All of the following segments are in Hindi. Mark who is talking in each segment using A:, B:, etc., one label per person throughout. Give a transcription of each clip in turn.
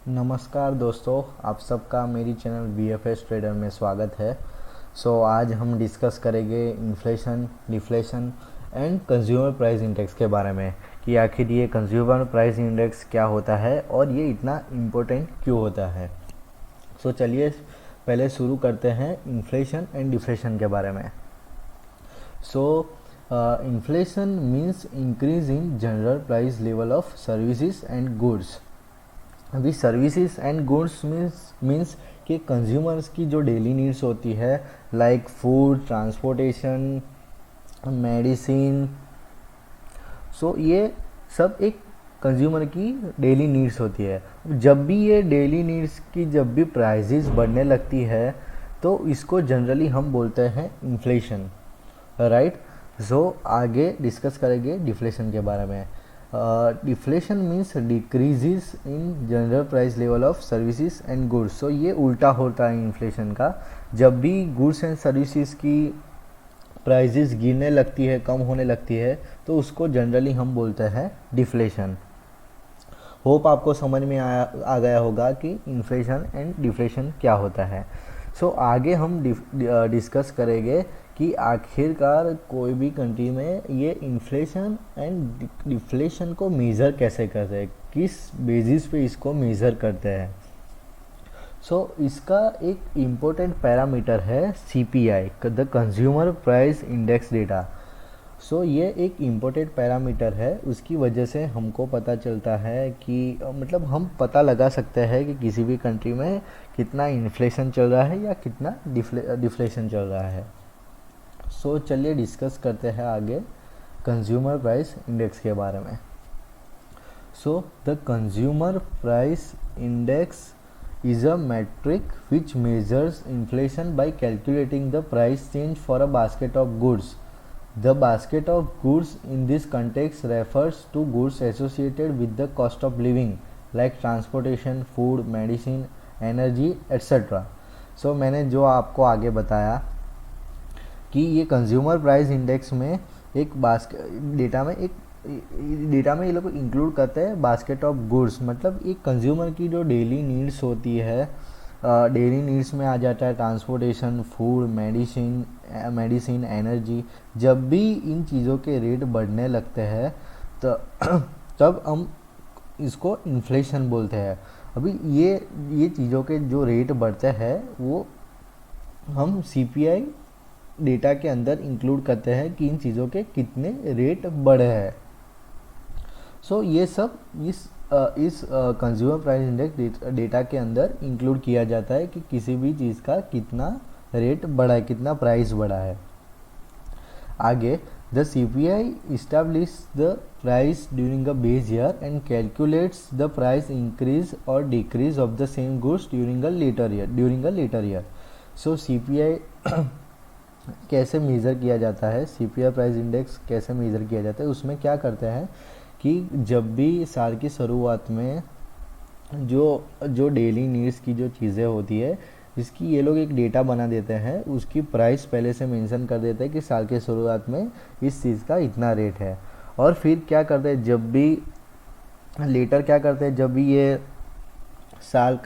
A: नमस्कार दोस्तों, आप सबका मेरी चैनल VFS ट्रेडर में स्वागत है। आज हम डिस्कस करेंगे inflation, deflation and consumer price index के बारे में कि आखिर ये कंज्यूमर प्राइस इंडेक्स क्या होता है और ये इतना इम्पोर्टेंट क्यों होता है। चलिए पहले शुरू करते हैं इन्फ्लेशन एंड डिफ्लेशन के बारे में। Inflation means increase in general price level of services and goods. अभी सर्विसेज एंड गुड्स मीन्स कि कंज्यूमर्स की जो डेली नीड्स होती है, लाइक फूड, ट्रांसपोर्टेशन, मेडिसिन, ये सब एक कंज्यूमर की डेली नीड्स होती है। जब भी ये डेली नीड्स की जब भी प्राइसेस बढ़ने लगती है तो इसको जनरली हम बोलते हैं इन्फ्लेशन, राइट। आगे डिस्कस करेंगे डिफ्लेशन के बारे में। Deflation means decreases in general price level of services and goods. ये उल्टा होता है इन्फ्लेशन का। जब भी गुड्स एंड सर्विसेज की प्राइसेस गिरने लगती है, कम होने लगती है, तो उसको जनरली हम बोलते हैं डिफ्लेशन। होप आपको समझ में आ गया होगा कि इन्फ्लेशन एंड डिफ्लेशन क्या होता है। आगे हम डिस्कस करेंगे कि आखिरकार कोई भी कंट्री में ये इन्फ्लेशन एंड डिफ्लेशन को मेज़र कैसे करते हैं, किस बेसिस पे इसको मेज़र करते हैं। इसका एक इम्पोर्टेंट पैरामीटर है CPI, the consumer price index data. ये एक इम्पोर्टेंट पैरामीटर है। उसकी वजह से हमको पता चलता है कि मतलब हम पता लगा सकते हैं कि किसी भी कंट्री में कितना इन्फ्लेशन चल रहा है या कितना डिफ्लेशन चल रहा है। चलिए डिस्कस करते हैं आगे कंज्यूमर प्राइस इंडेक्स के बारे में। The consumer price index is a metric which measures inflation by calculating the price change for a basket of goods. The basket of goods in this context refers to goods associated with the cost of living like transportation, food, medicine, energy, etc. मैंने जो आपको आगे बताया कि ये कंज्यूमर प्राइस इंडेक्स में एक डेटा में ये लोग इंक्लूड करते हैं बास्केट ऑफ गुड्स। मतलब एक कंज्यूमर की जो डेली नीड्स होती है, डेली नीड्स में आ जाता है ट्रांसपोर्टेशन, फूड, मेडिसिन, एनर्जी। जब भी इन चीज़ों के रेट बढ़ने लगते हैं तो तब हम इसको इन्फ्लेशन बोलते हैं। अभी ये चीज़ों के जो रेट बढ़ते हैं वो हम CPI डेटा के अंदर इंक्लूड करते हैं कि इन चीज़ों के कितने रेट बढ़े हैं। ये सब इस कंज्यूमर प्राइस इंडेक्स डेटा के अंदर इंक्लूड किया जाता है कि किसी भी चीज़ का कितना रेट बढ़ा है, कितना प्राइस बढ़ा है। आगे the CPI establish the price during a base year and calculates the price increase और decrease of the same goods during a later year. CPI कैसे मेज़र किया जाता है, CPI प्राइस इंडेक्स कैसे मेज़र किया जाता है, उसमें क्या करते हैं कि जब भी साल की शुरुआत में जो डेली नीड्स की जो चीज़ें होती है, इसकी ये लोग एक डेटा बना देते हैं, उसकी प्राइस पहले से मेंशन कर देते हैं कि साल के शुरुआत में इस चीज़ का इतना रेट है। और फिर क्या करते हैं, जब भी ये साल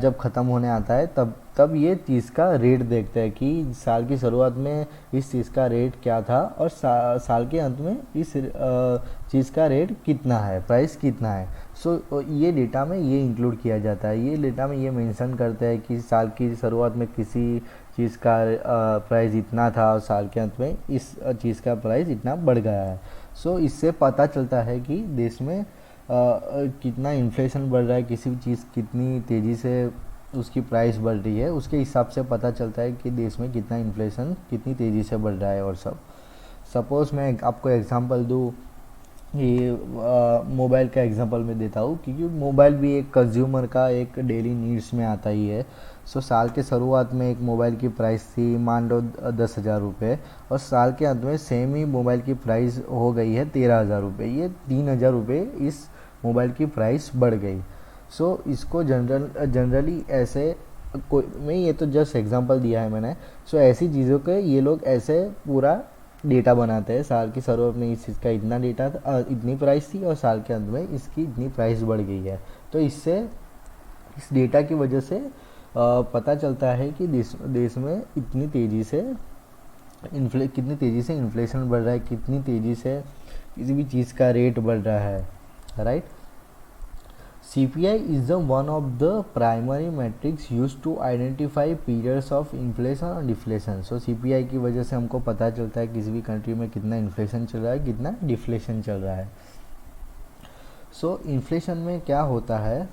A: जब ख़त्म होने आता है तब ये चीज़ का रेट देखते हैं कि साल की शुरुआत में इस चीज़ का रेट क्या था और साल के अंत में इस चीज़ का रेट कितना है, प्राइस कितना है। ये डेटा में ये इंक्लूड किया जाता है। ये डेटा में ये मेंशन करते हैं कि साल की शुरुआत में किसी चीज़ का प्राइस इतना था और साल के अंत में इस चीज़ का प्राइस इतना बढ़ गया है। इससे पता चलता है कि देश में कितना इन्फ्लेशन बढ़ रहा है, किसी भी चीज़ कितनी तेज़ी से उसकी प्राइस बढ़ रही है, उसके हिसाब से पता चलता है कि देश में कितना इन्फ्लेशन कितनी तेज़ी से बढ़ रहा है। और सब सपोज़ मैं आपको एग्जांपल दूँ, ये मोबाइल का एग्जांपल मैं देता हूँ क्योंकि मोबाइल भी एक कंज्यूमर का एक डेली नीड्स में आता ही है। साल के शुरुआत में एक मोबाइल की प्राइस थी मान लो 10,000 रुपये और साल के अंत में सेम ही मोबाइल की प्राइस हो गई है 13,000 रुपये। ये 3,000 रुपये इस मोबाइल की प्राइस बढ़ गई। इसको जनरली ऐसे मैं ये तो जस्ट एग्जांपल दिया है मैंने। ऐसी चीज़ों के ये लोग ऐसे पूरा डेटा बनाते हैं, साल की शुरुआत में इस चीज़ का इतना डेटा था, इतनी प्राइस थी और साल के अंत में इसकी इतनी प्राइस बढ़ गई है। तो इससे इस डेटा की वजह से पता चलता है कि देश में कितनी तेज़ी से इन्फ्लेशन बढ़ रहा है, कितनी तेज़ी से किसी भी चीज़ का रेट बढ़ रहा है, right. CPI is the one of the primary metrics used to identify periods of inflation और deflation. So CPI की वजह से हमको पता चलता है किसी भी कंट्री में कितना इन्फ्लेशन चल रहा है, कितना डिफ्लेशन चल रहा है। सो इन्फ्लेशन में क्या होता है,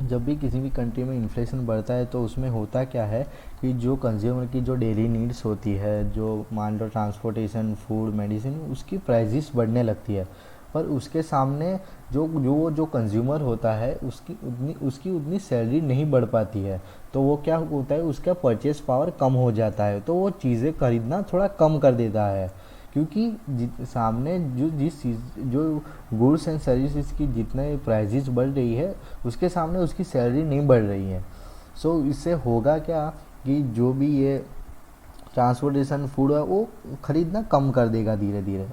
A: जब भी किसी भी कंट्री में इन्फ्लेशन बढ़ता है तो उसमें होता क्या है कि जो कंज्यूमर की जो डेली नीड्स होती है, जो मान लो ट्रांसपोर्टेशन, फूड, मेडिसिन, उसकी प्राइजेस बढ़ने लगती है, पर उसके सामने जो कंज्यूमर होता है उसकी उतनी सैलरी नहीं बढ़ पाती है, तो वो क्या होता है, उसका परचेस पावर कम हो जाता है, तो वो चीज़ें खरीदना थोड़ा कम कर देता है, क्योंकि सामने जो गुड्स एंड सर्विसेज की जितने प्राइजेस बढ़ रही है उसके सामने उसकी सैलरी नहीं बढ़ रही है। सो इससे होगा क्या कि जो भी ये ट्रांसपोर्टेशन, फूड है, वो ख़रीदना कम कर देगा धीरे धीरे,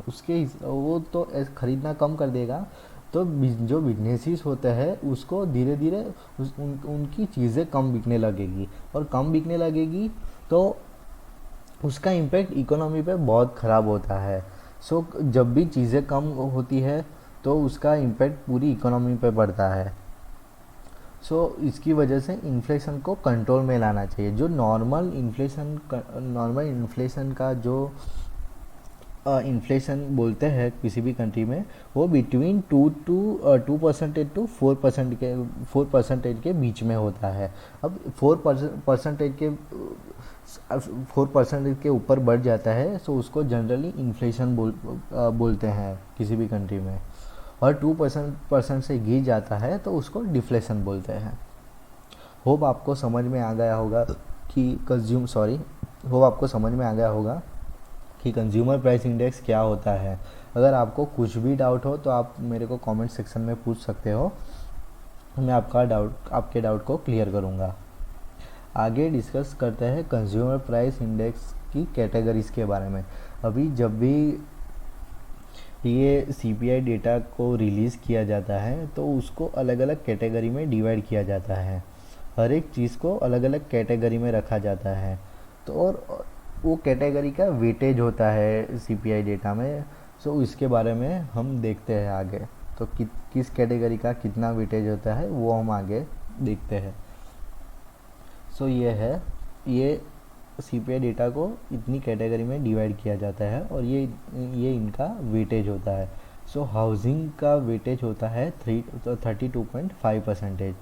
A: वो तो ख़रीदना कम कर देगा, तो जो बिजनेसिस होते हैं उसको धीरे धीरे उनकी चीज़ें कम बिकने लगेगी, और कम बिकने लगेगी तो उसका इम्पैक्ट इकोनॉमी पे बहुत ख़राब होता है। सो जब भी चीज़ें कम होती है तो उसका इम्पैक्ट पूरी इकोनॉमी पे पड़ता है। सो इसकी वजह से इन्फ्लेशन को कंट्रोल में लाना चाहिए। जो नॉर्मल इन्फ्लेशन का जो इन्फ्लेशन बोलते हैं किसी भी कंट्री में, वो बिटवीन 2% टू 4% के बीच में होता है। अब 4% के ऊपर बढ़ जाता है तो उसको जनरली इन्फ्लेशन बोलते हैं किसी भी कंट्री में, और 2% से गिर जाता है तो उसको डिफ्लेशन बोलते हैं। होप आपको समझ में आ गया होगा कि कंज्यूमर प्राइस इंडेक्स क्या होता है। अगर आपको कुछ भी डाउट हो तो आप मेरे को कमेंट सेक्शन में पूछ सकते हो, मैं आपके डाउट को क्लियर करूँगा। आगे डिस्कस करते हैं कंज्यूमर प्राइस इंडेक्स की कैटेगरीज के बारे में। अभी जब भी ये CPI डेटा को रिलीज़ किया जाता है तो उसको अलग अलग कैटेगरी में डिवाइड किया जाता है, हर एक चीज़ को अलग अलग कैटेगरी में रखा जाता है, तो और वो कैटेगरी का वेटेज होता है CPI डेटा में। सो इसके बारे में हम देखते हैं आगे, तो किस कैटेगरी का कितना वेटेज होता है वो हम आगे देखते हैं। सो ये CPI डेटा को इतनी कैटेगरी में डिवाइड किया जाता है और ये इनका वेटेज होता है। सो हाउसिंग का वेटेज होता है 32.5%।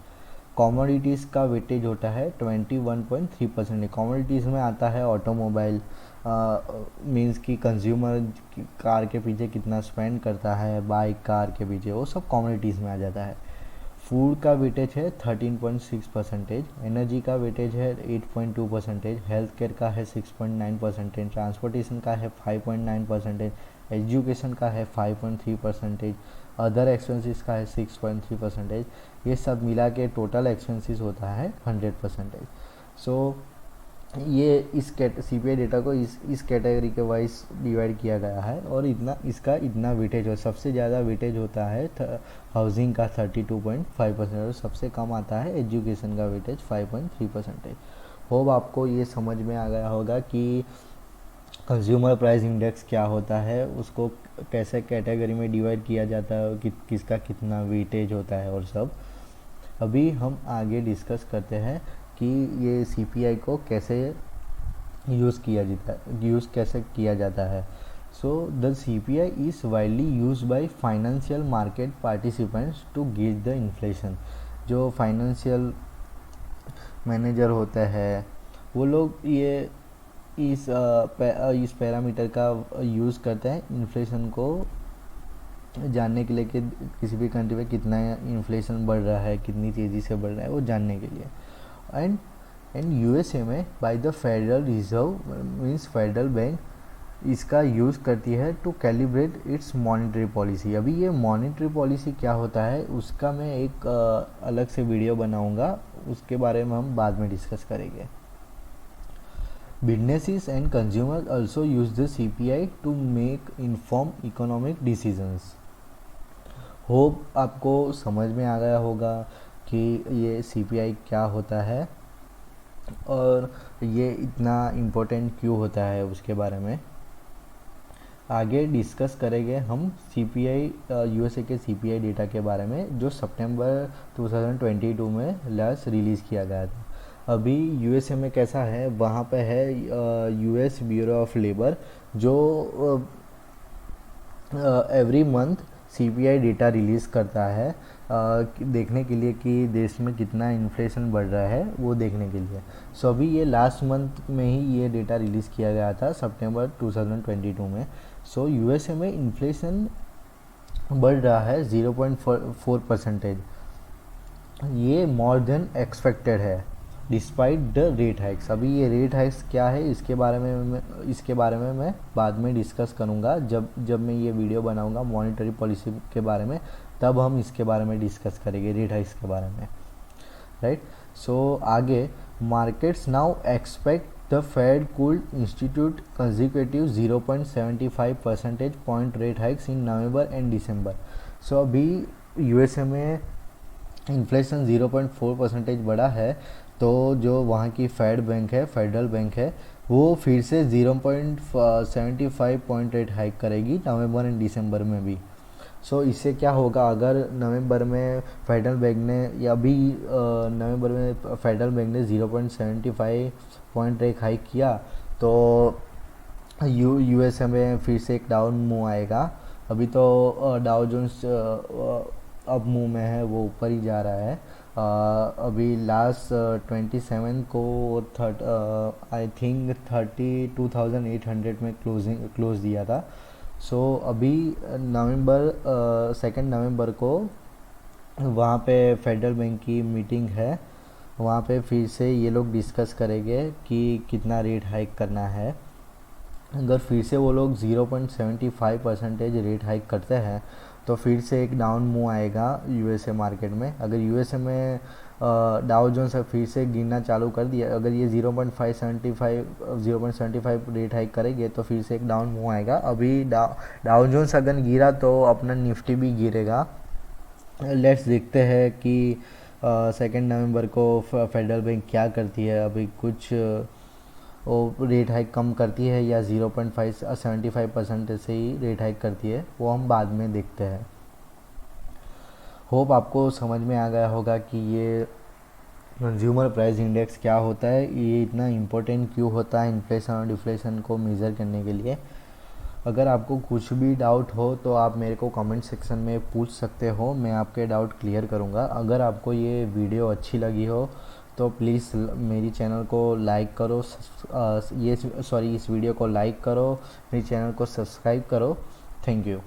A: कॉमोडिटीज़ का वेटेज होता है 21.3%। कॉमोडिटीज़ में आता है ऑटोमोबाइल, मीन्स कि कंज्यूमर कार के पीछे कितना स्पेंड करता है, बाइक कार के पीछे, वो सब कॉमोडिटीज़ में आ जाता है। फूड का वेटेज है 13.6%, एनर्जी का वेटेज है 8.2%, हेल्थ केयर का है 6.9%, ट्रांसपोर्टेशन का है 5.9%, एजुकेशन का है 5.3%, अदर एक्सपेंसेस का है 6.3%। ये सब मिला के टोटल एक्सपेंसेस होता है 100%। सो ये CPI डेटा को इस कैटेगरी के वाइज डिवाइड किया गया है, और इसका इतना वेटेज हो, सबसे ज़्यादा वेटेज होता है हाउसिंग का 32.5%, और सबसे कम आता है एजुकेशन का वेटेज 5.3%। होप आपको ये समझ में आ गया होगा कि कंज्यूमर प्राइस इंडेक्स क्या होता है, उसको कैसे कैटेगरी में डिवाइड किया जाता है, किसका कितना वेटेज होता है और सब। अभी हम आगे डिस्कस करते हैं कि ये CPI को कैसे यूज़ किया जाता है। So the CPI is widely used by financial market participants to gauge the inflation. जो फाइनेंशियल मैनेजर होते हैं वो लोग इस पैरामीटर का यूज़ करते हैं इन्फ्लेशन को जानने के लिए कि किसी भी कंट्री में कितना इन्फ्लेशन बढ़ रहा है, कितनी तेज़ी से बढ़ रहा है, वो जानने के लिए। एंड USA में by the Federal Reserve means federal bank इसका यूज़ करती है to calibrate its monetary policy. अभी ये मॉनेटरी पॉलिसी क्या होता है उसका मैं एक अलग से वीडियो बनाऊंगा, उसके बारे में हम बाद में डिस्कस करेंगे। Businesses and consumers also use the CPI to make informed economic decisions. Hope आपको समझ में आ गया होगा कि ये सीपीआई क्या होता है और ये इतना इम्पोर्टेंट क्यों होता है उसके बारे में आगे डिस्कस करेंगे हम सीपीआई यूएसए के सीपीआई डेटा के बारे में जो सितंबर 2022 में लास्ट रिलीज़ किया गया था। अभी यूएसए में कैसा है, वहाँ पे है यूएस ब्यूरो ऑफ लेबर जो every month CPI data release करता है देखने के लिए कि देश में कितना इन्फ्लेशन बढ़ रहा है वो देखने के लिए। सो अभी ये लास्ट मंथ में ही ये डेटा रिलीज़ किया गया था सितंबर 2022 में। सो यूएसए में इन्फ्लेशन बढ़ रहा है 0.4%। ये मोर देन एक्सपेक्टेड है डिस्पाइट द रेट हाइक्स। अभी ये रेट हाइक्स क्या है इसके बारे में मैं बाद में डिस्कस करूँगा जब मैं ये वीडियो बनाऊँगा मॉनेटरी पॉलिसी के बारे में, तब हम इसके बारे में डिस्कस करेंगे रेट हाइक्स के बारे में, राइट। सो आगे markets now expect the Fed could institute consecutive 0.75 percentage point rate hikes in November and December. So अभी यूएसए में इन्फ्लेशन 0.4% बढ़ा है, तो जो वहाँ की फेडरल बैंक है वो फिर से 0.75 पॉइंट रेट हाइक करेगी नवंबर एंड दिसंबर में भी। सो इससे क्या होगा, अगर नवंबर में फेडरल बैंक ने या अभी नवंबर में फेडरल बैंक ने 0.75 पॉइंट रेट हाइक किया तो यूएसए में फिर से एक डाउन मूव आएगा। अभी तो डाउ जोन्स अब मूव में है, वो ऊपर ही जा रहा है। अभी लास्ट 27 को आई थिंक 32,800 में क्लोज दिया था। सो अभी सेकेंड नवंबर को वहाँ पे फेडरल बैंक की मीटिंग है, वहाँ पे फिर से ये लोग डिस्कस करेंगे कि कितना रेट हाइक करना है। अगर फिर से वो लोग 0.75% रेट हाइक करते हैं तो फिर से एक डाउन मूव आएगा यूएसए मार्केट में। अगर यूएसए में डाउ जोन्स फिर से गिरना चालू कर दिया, अगर ये 0.75 रेट हाइक करेंगे तो फिर से एक डाउन मूव आएगा। अभी डाउ जोन्स अगर गिरा तो अपना निफ्टी भी गिरेगा। लेट्स देखते हैं कि सेकेंड नवंबर को फेडरल बैंक क्या करती है। अभी कुछ वो रेट हाइक कम करती है या 0.75% से ही रेट हाइक करती है, वो हम बाद में देखते हैं। होप आपको समझ में आ गया होगा कि ये कंज्यूमर प्राइस इंडेक्स क्या होता है, ये इतना इम्पोर्टेंट क्यों होता है इन्फ्लेशन और डिफ्लेशन को मेज़र करने के लिए। अगर आपको कुछ भी डाउट हो तो आप मेरे को कमेंट सेक्शन में पूछ सकते हो, मैं आपके डाउट क्लियर करूँगा। अगर आपको ये वीडियो अच्छी लगी हो तो प्लीज़ मेरी चैनल को लाइक करो, इस वीडियो को लाइक करो, मेरी चैनल को सब्सक्राइब करो। Thank you.